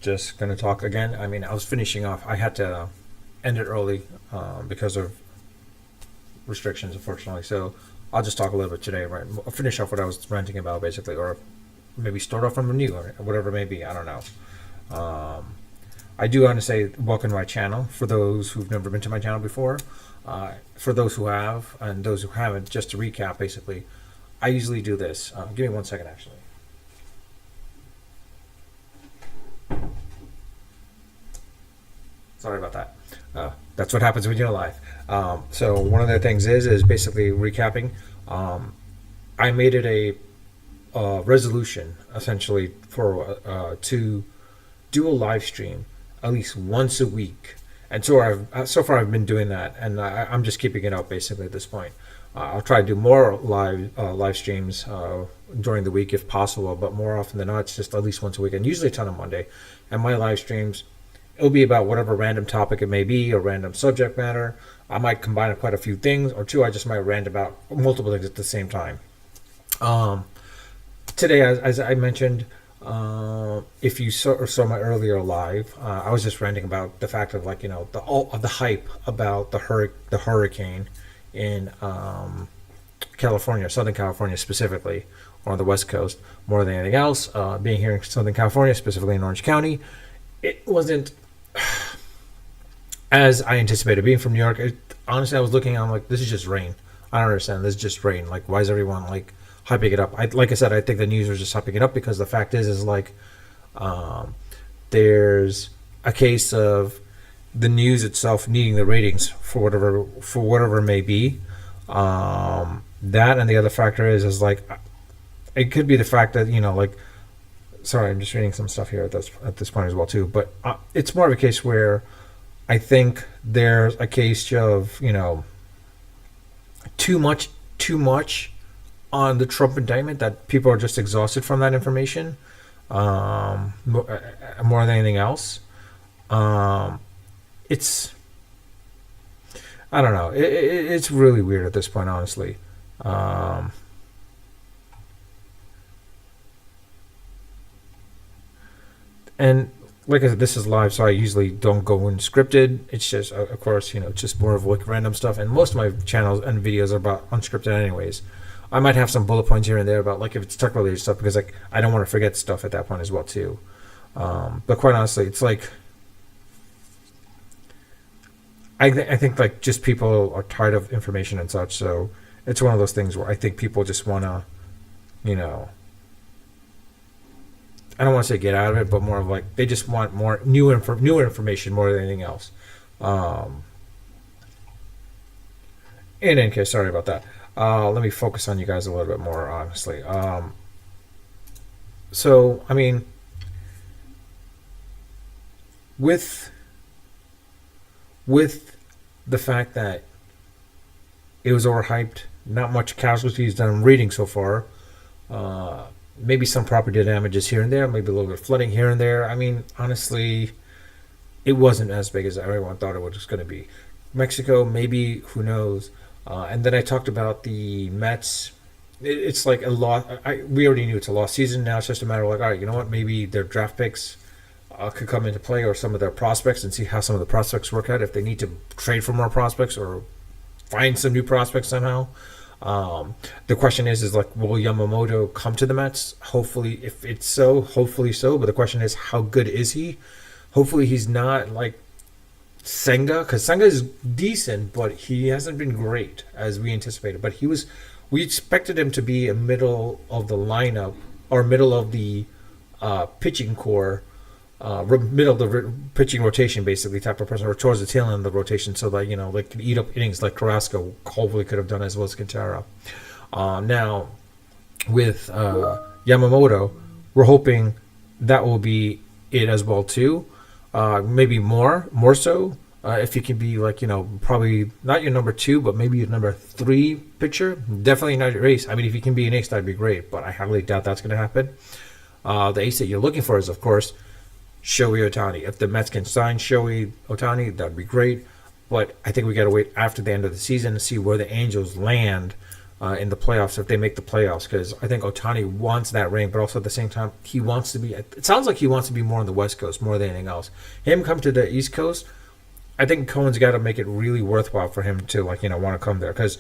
just going to talk again. I mean, I was finishing off. I had to end it early because of restrictions, unfortunately. So I'll just talk a little bit today, right? I'll finish off what I was ranting about, basically, or maybe start off from a new or whatever it may be. I don't know. I do want to say welcome to my channel for those who've never been to my channel before. For those who have and those who haven't, just to recap, basically, I usually do this. Give me 1 second, actually. Sorry about that. That's what happens when you're live. So one of the things is basically recapping. I made it a resolution essentially for to do a live stream at least once a week, and so far I've been doing that, and I'm just keeping it up basically at this point. I'll try to do more live streams during the week if possible, but more often than not, it's just at least once a week, and usually it's on a Monday. And my live streams, it'll be about whatever random topic it may be, or random subject matter. I might combine quite a few things, or two, I just might rant about multiple things at the same time. Today, as I mentioned, if you saw my earlier live, I was just ranting about the fact of the hype about the hurricane in California, Southern California specifically, or on the West Coast, more than anything else. Being here in Southern California, specifically in Orange County, it wasn't as I anticipated. Being from New York, honestly, I was looking, I'm like, this is just rain. I don't understand. This is just rain. Like, why is everyone hyping it up? Like I said, I think the news was just hyping it up because the fact is there's a case of the news itself needing the ratings for whatever it may be. That, and the other factor is it could be the fact that sorry, I'm just reading some stuff here at this point as well too. But it's more of a case where I think there's a case of too much on the Trump indictment, that people are just exhausted from that information, more than anything else. It's, I don't know. It's really weird at this point, honestly. And like I said, this is live, so I usually don't go in scripted. It's just, of course, just more of random stuff. And most of my channels and videos are about unscripted anyways. I might have some bullet points here and there about if it's tech related stuff, because I don't want to forget stuff at that point as well too. But quite honestly, it's I think just people are tired of information and such. So it's one of those things where I think people just want to, I don't want to say get out of it, but more of they just want more newer information more than anything else. In any case, sorry about that. Let me focus on you guys a little bit more, honestly. So, I mean, with the fact that it was overhyped, not much casualties done in reading so far. Maybe some property damages here and there, maybe a little bit of flooding here and there. I mean, honestly, it wasn't as big as everyone thought it was going to be. Mexico, maybe, who knows? And then I talked about the Mets. It's a loss. We already knew it's a lost season. Now it's just a matter of all right, you know what? Maybe their draft picks could come into play, or some of their prospects, and see how some of the prospects work out. If they need to trade for more prospects or find some new prospects somehow. The question is will Yamamoto come to the Mets? Hopefully, if it's so, hopefully so. But the question is, how good is he? Hopefully he's not like Senga, because Senga is decent, but he hasn't been great as we anticipated. But we expected him to be a middle of the lineup, or middle of the pitching core, middle of the pitching rotation, basically, type of person, or towards the tail end of the rotation, so that they can eat up innings like Carrasco hopefully could have done, as well as Quintero. Now with Yamamoto, we're hoping that will be it as well too. Maybe more so. If he can be probably not your number 2, but maybe your number 3 pitcher. Definitely not your ace. I mean, if he can be an ace, that'd be great, but I highly doubt that's going to happen. The ace that you're looking for is, of course, Shohei Ohtani. If the Mets can sign Shohei Ohtani, that'd be great. But I think we got to wait after the end of the season to see where the Angels land in the playoffs if they make the playoffs, because I think Otani wants that ring, but also at the same time he wants to be. It sounds like he wants to be more on the West Coast more than anything else. Him come to the East Coast, I think Cohen's got to make it really worthwhile for him to want to come there, because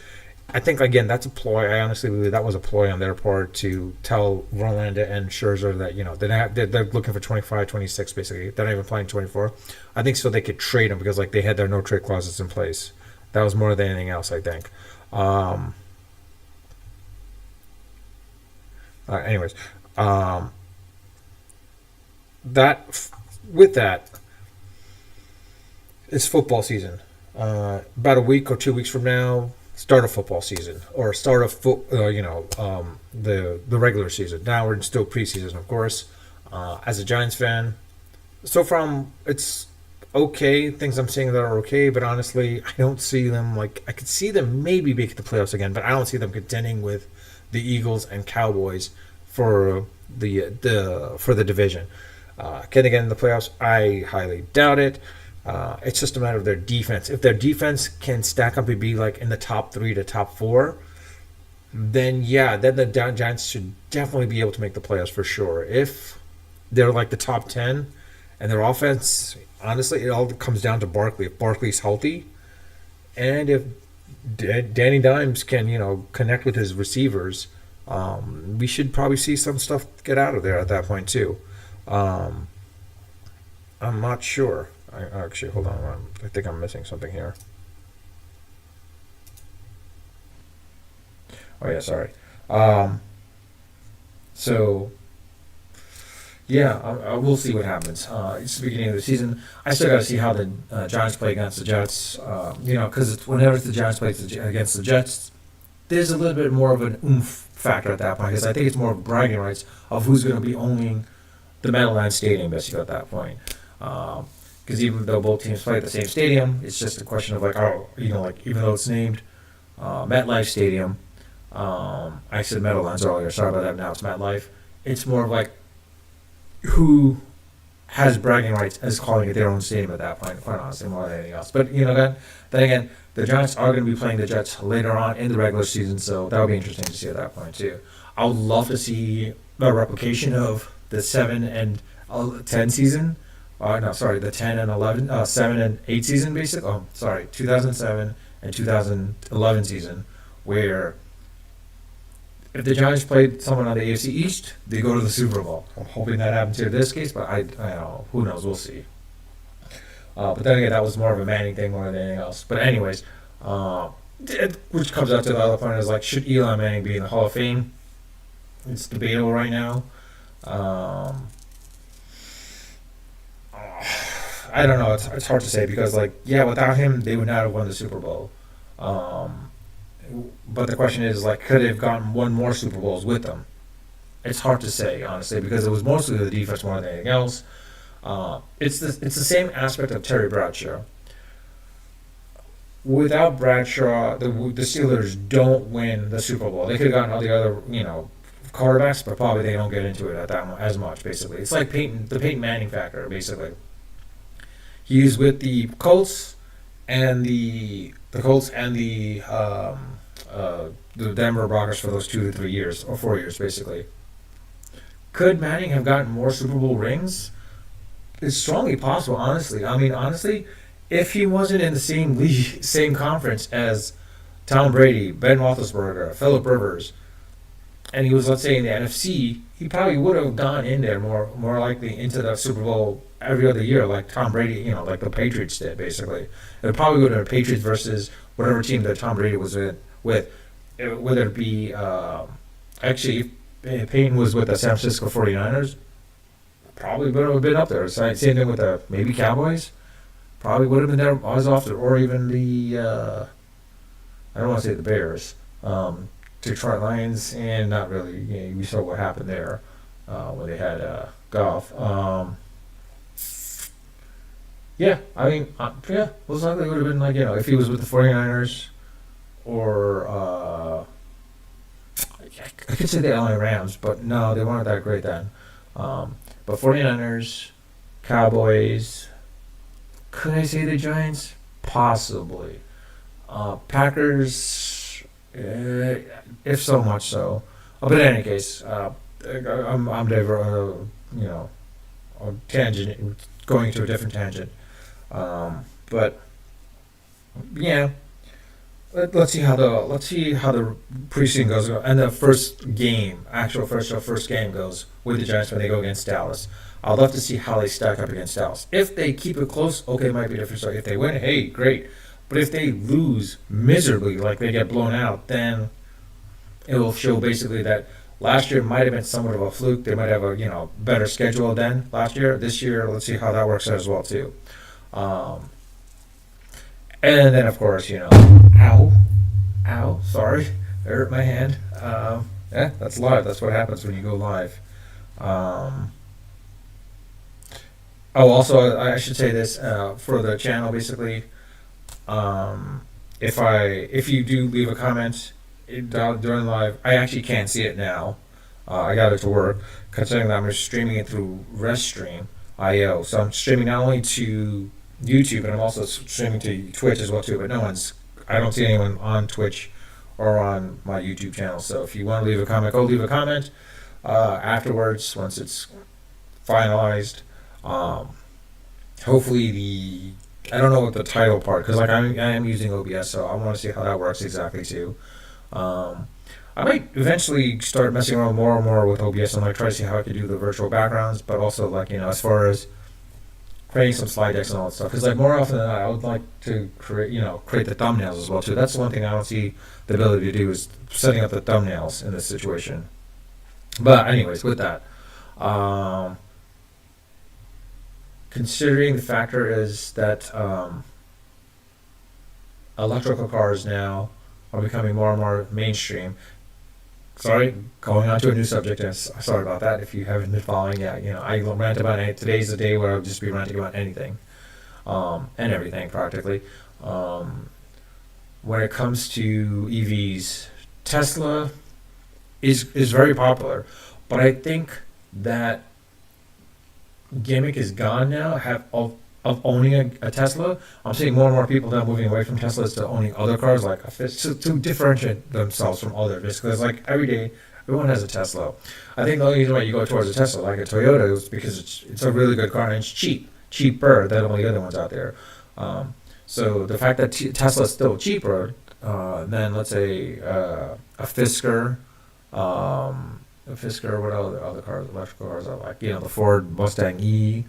I think again that's a ploy. I honestly believe that was a ploy on their part to tell Verlander and Scherzer that they're looking for 25, 26 basically. They're not even playing 24. I think so they could trade him because they had their no trade clauses in place. That was more than anything else, I think. Anyways, that with that, it's football season. About a week or 2 weeks from now, start of football season or start of the regular season. Now we're still preseason, of course. As a Giants fan, so far it's okay. Things I'm seeing that are okay, but honestly, I don't see them I could see them maybe making the playoffs again, but I don't see them contending with the Eagles and Cowboys for the division. Can they get in the playoffs? I highly doubt it. It's just a matter of their defense. If their defense can stack up and be in the top 3 to top 4, then the Giants should definitely be able to make the playoffs for sure. If they're the top 10 and their offense, honestly, it all comes down to Barkley. If Barkley's healthy, and if Danny Dimes can connect with his receivers, we should probably see some stuff get out of there at that point too. I'm not sure. Actually, hold on. I think I'm missing something here. Oh yeah, sorry. So yeah, I will see what happens. It's the beginning of the season. I still got to see how the Giants play against the Jets. Because whenever the Giants play against the Jets, there's a little bit more of an oomph factor at that point. Because I think it's more of bragging rights of who's going to be owning the Meadowlands Stadium basically at that point. Because even though both teams play at the same stadium, it's just a question of even though it's named MetLife Stadium, I said Meadowlands earlier. Sorry about that. Now it's MetLife. It's more of who has bragging rights as calling it their own stadium at that point, quite honestly, more than anything else. But then again, the Giants are going to be playing the Jets later on in the regular season, so that'll be interesting to see at that point too. I would love to see a replication of the 7 and 10 season. The 10 and 11, 7 and 8 season, basically. 2007 and 2011 season, where if the Giants played someone on the AFC East, they go to the Super Bowl. I'm hoping that happens here in this case, but I don't know. Who knows? We'll see. But then again, that was more of a Manning thing more than anything else. But anyways, which comes out to the other point is should Eli Manning be in the Hall of Fame? It's debatable right now. I don't know. It's hard to say because without him, they would not have won the Super Bowl. But the question is could they have gotten one more Super Bowls with them? It's hard to say honestly because it was mostly the defense more than anything else. It's the same aspect of Terry Bradshaw. Without Bradshaw, the Steelers don't win the Super Bowl. They could have gotten all the other quarterbacks, but probably they don't get into it as much. Basically, it's like the Peyton Manning factor. Basically, he's with the Colts and the Denver Broncos for those 2 to 3 years or 4 years, basically. Could Manning have gotten more Super Bowl rings? It's strongly possible, honestly. I mean, honestly, if he wasn't in the same league, same conference as Tom Brady, Ben Roethlisberger, Phillip Rivers, and he was, let's say, in the NFC, he probably would have gone in there more likely into the Super Bowl every other year, like Tom Brady, like the Patriots did, basically. It probably would have been Patriots versus whatever team that Tom Brady was with, whether it be, actually, if Peyton was with the San Francisco 49ers, probably would have been up there. Same thing with the maybe Cowboys. Probably would have been there as often, or even the, I don't want to say the Bears, Detroit Lions, and not really. We saw what happened there when they had Goff. Most likely would have been if he was with the 49ers, or I could say the LA Rams, but no, they weren't that great then. But 49ers, Cowboys, could I say the Giants? Possibly. Packers, if so much so. But in any case, I'm you know, on tangent, going to a different tangent. But yeah, let's see how the preseason goes and the first game, actual first game goes with the Giants when they go against Dallas. I'd love to see how they stack up against Dallas. If they keep it close, okay, it might be a different story. If they win, hey, great. But if they lose miserably, like they get blown out, then it will show basically that last year might have been somewhat of a fluke. They might have a better schedule than last year. This year, let's see how that works out as well too. And then of course, ow, sorry, I hurt my hand. Yeah, that's live. That's what happens when you go live. Also, I should say this for the channel. Basically, if you do leave a comment during live, I actually can't see it now. I got it to work, considering that I'm streaming it through Restream.io. So I'm streaming not only to YouTube, but I'm also streaming to Twitch as well too. But I don't see anyone on Twitch or on my YouTube channel. So if you want to leave a comment, go leave a comment afterwards once it's finalized. Hopefully I don't know what the title part, because I am using OBS, so I want to see how that works exactly too. I might eventually start messing around more and more with OBS and try to see how I can do the virtual backgrounds, but also as far as creating some slide decks and all that stuff. Because more often than not, I would like to create the thumbnails as well too. That's one thing I don't see the ability to do, is setting up the thumbnails in this situation. But anyways, with that, considering the factor is that electrical cars now are becoming more and more mainstream. Sorry, going on to a new subject, and sorry about that if you haven't been following. Yeah, I rant about it. Today's the day where I'll just be ranting about anything and everything practically. When it comes to EVs, Tesla is very popular, but I think that gimmick is gone now. Of owning a Tesla, I'm seeing more and more people now moving away from Teslas to owning other cars, to differentiate themselves from others. Because every day, everyone has a Tesla. I think the only reason why you go towards a Tesla, like a Toyota, is because it's a really good car and it's cheaper than all the other ones out there. So the fact that Tesla is still cheaper than, let's say, a Fisker. What other cars, electrical cars are the Ford Mustang E.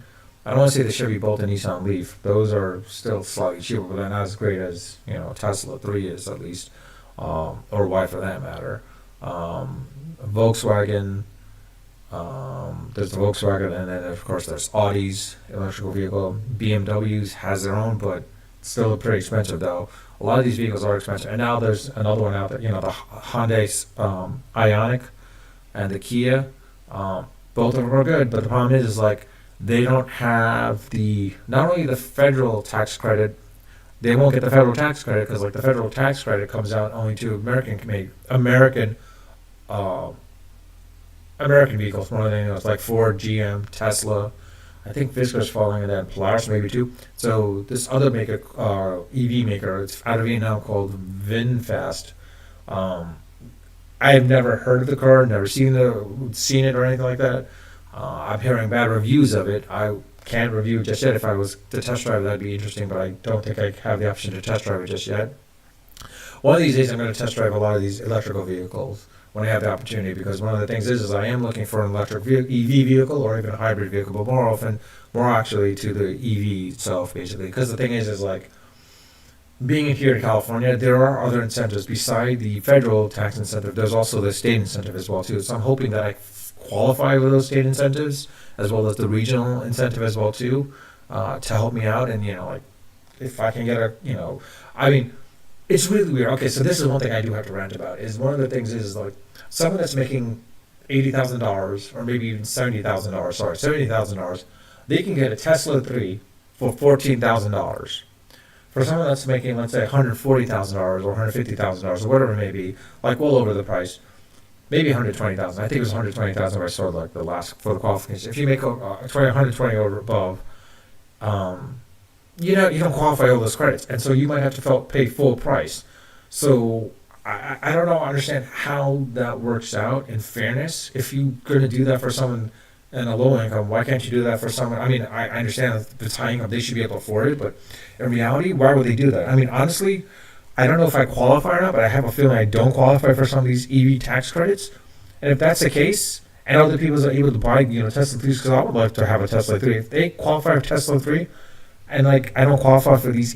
I don't want to say the Chevy Bolt and Nissan Leaf. Those are still slightly cheaper, but they're not as great as Tesla 3 is, at least, or Y for that matter. Volkswagen. There's the Volkswagen, and then of course there's Audi's electrical vehicle. BMW's has their own, but it's still pretty expensive though. A lot of these vehicles are expensive, and now there's another one out there. The Hyundai Ioniq and the Kia. Both of them are good, but the problem is they don't have not only the federal tax credit. They won't get the federal tax credit because the federal tax credit comes out only to American vehicles more than anything else, like Ford, GM, Tesla. I think Fisker's falling in that, Polaris maybe too. So this other maker, EV maker, it's out of Vietnam, called VinFast. I have never heard of the car, never seen it or anything like that. I'm hearing bad reviews of it. I can't review it just yet. If I was to test drive it, that'd be interesting, but I don't think I have the option to test drive it just yet. One of these days, I'm going to test drive a lot of these electrical vehicles when I have the opportunity, because one of the things is I am looking for an electric EV vehicle or even a hybrid vehicle, but more actually to the EV itself, basically. Because the thing is being here in California, there are other incentives beside the federal tax incentive. There's also the state incentive as well too. So I'm hoping that I qualify with those state incentives as well as the regional incentive as well too, to help me out. And if I can get it's really weird. Okay, so this is one thing I do have to rant about. Is one of the things is someone that's making $80,000 or maybe even $70,000. Sorry, $70,000. They can get a Tesla 3 for $14,000. For someone that's making, let's say, $140,000 or $150,000 or whatever it may be, well over the price, maybe $120,000. I think it was $120,000 I saw the last for the qualification. If you make $120 or above, you don't qualify all those credits, and so you might have to pay full price. So I don't know, understand how that works out in fairness. If you're going to do that for someone in a low income, why can't you do that for someone? I mean, I understand that the high income, they should be able to afford it, but in reality, why would they do that? I mean, honestly, I don't know if I qualify or not, but I have a feeling I don't qualify for some of these EV tax credits. And if that's the case, and other people are able to buy, Tesla 3s, because I would like to have a Tesla 3. If they qualify for Tesla 3, and like I don't qualify for these,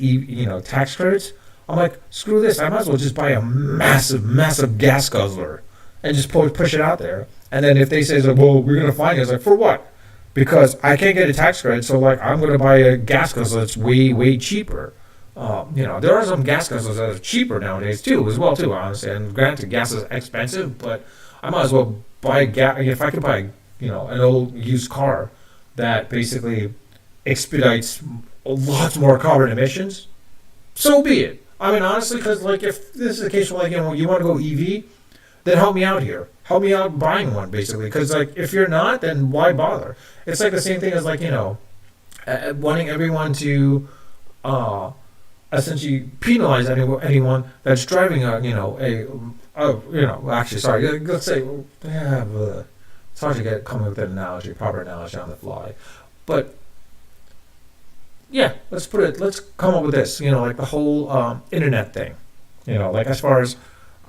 tax credits, I'm like, screw this. I might as well just buy a massive, massive gas guzzler and just push it out there. And then if they say, like, well, we're going to fine you, it's like, for what? Because I can't get a tax credit, so like I'm going to buy a gas guzzler that's way, way cheaper. There are some gas guzzlers that are cheaper nowadays too, as well too, honestly. And granted, gas is expensive, but I might as well buy a gas. If I could buy, an old used car that basically expedites lots more carbon emissions, so be it. I mean, honestly, because like if this is the case where you want to go EV, then help me out here. Help me out buying one, basically. Because like if you're not, then why bother? It's like the same thing as like wanting everyone to essentially penalize anyone that's driving actually sorry, let's say it's hard to come up with an analogy, proper analogy on the fly, but. Yeah, let's come up with this, like the whole internet thing, like as far as,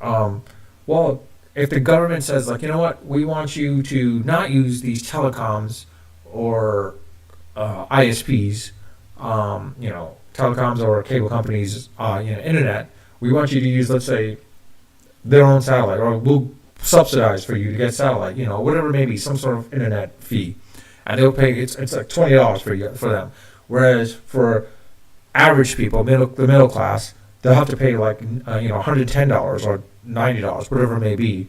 well, if the government says, like, you know what, we want you to not use these telecoms or ISPs, telecoms or cable companies, internet, we want you to use, let's say, their own satellite, or we'll subsidize for you to get satellite, whatever it may be, some sort of internet fee, and they'll pay, it's like $20 for them. Whereas for average people, the middle class, they'll have to pay like $110 or $90, whatever it may be,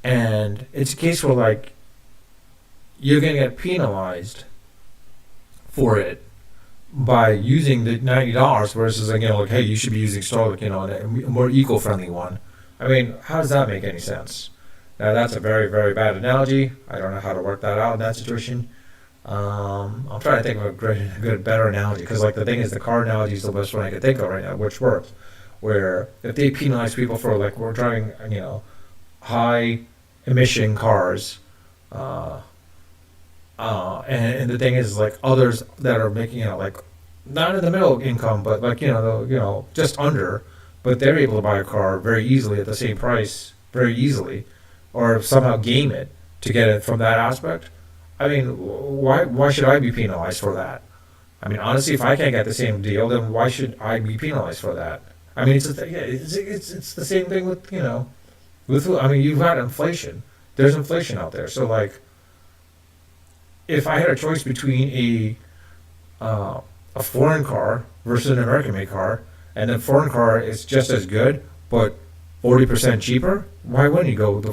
and it's a case where like you're gonna get penalized for it by using the $90 versus like hey, you should be using Starlink, a more eco-friendly one. I mean, how does that make any sense? Now that's a very, very bad analogy. I don't know how to work that out in that situation. I'm trying to think of a better analogy, because like the thing is, the car analogy is the best one I could think of right now, which works. Where if they penalize people for like we're driving, high emission cars, and the thing is like others that are making like not in the middle income, but like just under, but they're able to buy a car very easily at the same price very easily, or somehow game it to get it from that aspect. I mean, why should I be penalized for that? I mean, honestly, if I can't get the same deal, then why should I be penalized for that? I mean, it's the same thing with I mean, you've got inflation. There's inflation out there. So like, if I had a choice between a foreign car versus an American-made car, and the foreign car is just as good but 40% cheaper, why wouldn't you go with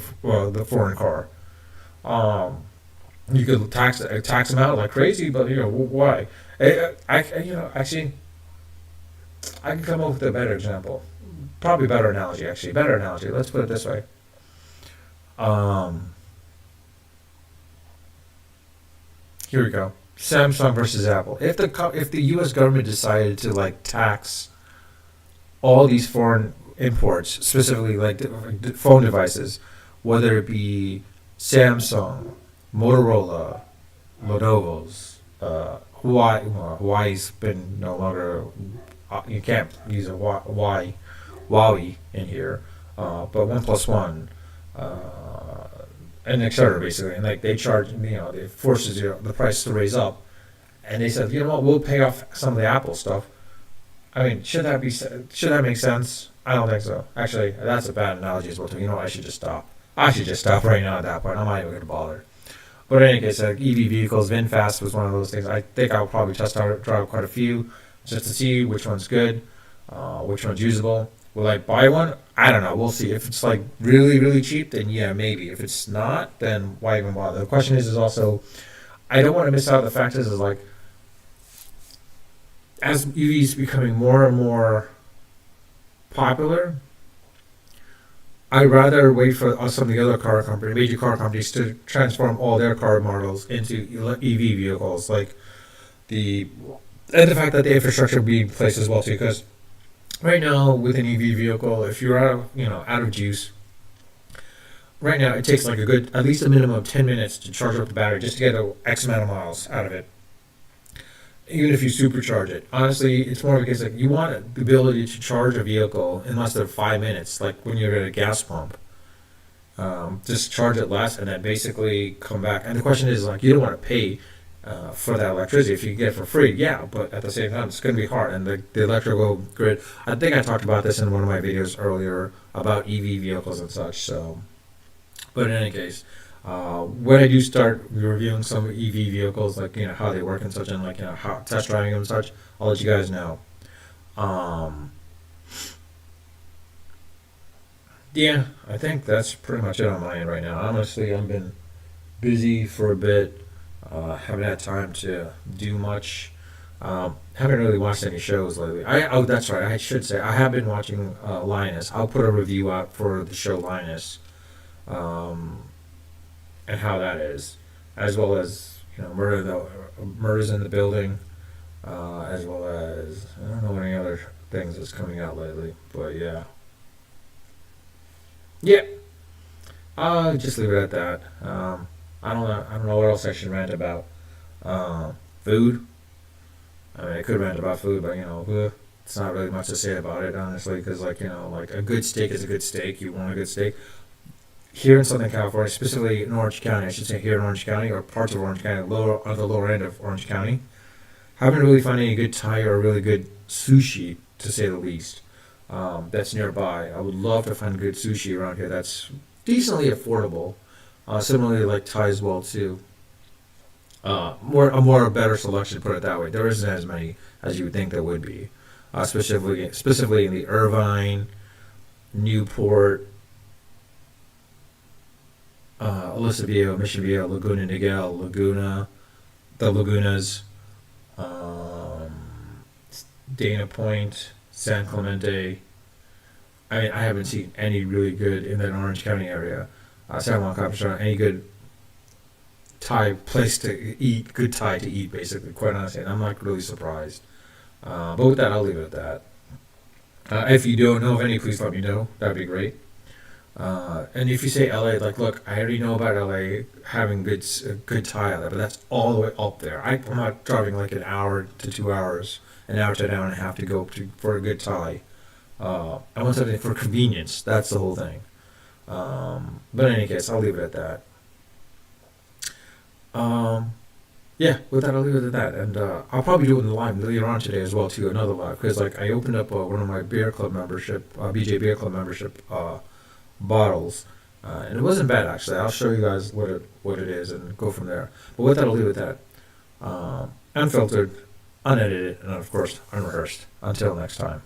the foreign car? You could tax them out like crazy, but why? Actually, I can come up with a better example, probably better analogy. Actually, better analogy. Let's put it this way. Here we go. Samsung versus Apple. If the U.S. government decided to like tax all these foreign imports, specifically like phone devices, whether it be Samsung, Motorola, Lenovo's, Hawaii's been no longer. You can't use a Huawei in here, but OnePlus and etc. Basically, and like they charge, it forces the price to raise up, and they said, we'll pay off some of the Apple stuff. I mean, should that make sense? I don't think so. Actually, that's a bad analogy as well too. I should just stop. I should just stop right now at that point. I'm not even going to bother. But in any case, EV vehicles, VinFast was one of those things. I think I'll probably drive quite a few just to see which one's good, which one's usable. Will I buy one? I don't know. We'll see. If it's like really, really cheap, then yeah, maybe. If it's not, then why even bother? The question is also, I don't want to miss out. The fact is like, as EVs becoming more and more popular, I'd rather wait for some of the other major car companies to transform all their car models into EV vehicles, and the fact that the infrastructure will be in place as well too, because Right now, with an EV vehicle, if you're out of juice, right now it takes like a good, at least a minimum of 10 minutes to charge up the battery just to get a X amount of miles out of it. Even if you supercharge it, honestly, it's more because like you want the ability to charge a vehicle in less than 5 minutes, like when you're at a gas pump. Just charge it less and then basically come back. And the question is like you don't want to pay for that electricity if you can get it for free. Yeah, but at the same time, it's going to be hard. And the electrical grid. I think I talked about this in one of my videos earlier about EV vehicles and such. So, but in any case, when I do start reviewing some EV vehicles, like how they work and such, and like how test driving them and such, I'll let you guys know. Um, yeah, I think that's pretty much it on my end right now. Honestly, I've been busy for a bit. Haven't had time to do much. Haven't really watched any shows lately. Oh, that's right. I should say I have been watching Linus. I'll put a review out for the show Linus, um, and how that is, as well as murders in the building, as well as I don't know any other things that's coming out lately. But yeah, yeah. Just leave it at that. I don't know. I don't know what else I should rant about. Food. I mean, I could rant about food, but it's not really much to say about it, honestly, because like a good steak is a good steak. You want a good steak here in Southern California, specifically in Orange County. I should say here in Orange County or parts of Orange County, lower on the lower end of Orange County. Haven't really found any good Thai or really good sushi, to say the least. That's nearby. I would love to find good sushi around here. That's decently affordable. Similarly, like Thai as well too. More a better selection, put it that way. There isn't as many as you would think there would be, specifically in the Irvine, Newport, Aliso Viejo, Mission Viejo, Laguna Niguel, Laguna, the Lagunas, um, Dana Point, San Clemente. I mean, I haven't seen any really good in that Orange County area. San Juan Capistrano, any good Thai place to eat, good Thai to eat, basically, quite honestly. And I'm not really surprised. But with that, I'll leave it at that. If you don't know of any, please let me know. That'd be great. And if you say LA, like, look, I already know about LA having good Thai out there, but that's all the way up there. I'm not driving like an hour to 2 hours, an hour to an hour and a half to go for a good Thai. I want something for convenience. That's the whole thing. But in any case, I'll leave it at that. Um, yeah, with that, I'll leave it at that. And I'll probably do it in the live later on today as well, too, another live. Because, like, I opened up one of my beer club membership, BJ Beer Club membership bottles. And it wasn't bad, actually. I'll show you guys what it is and go from there. But with that, I'll leave it at that. Unfiltered, unedited, and, of course, unrehearsed. Until next time.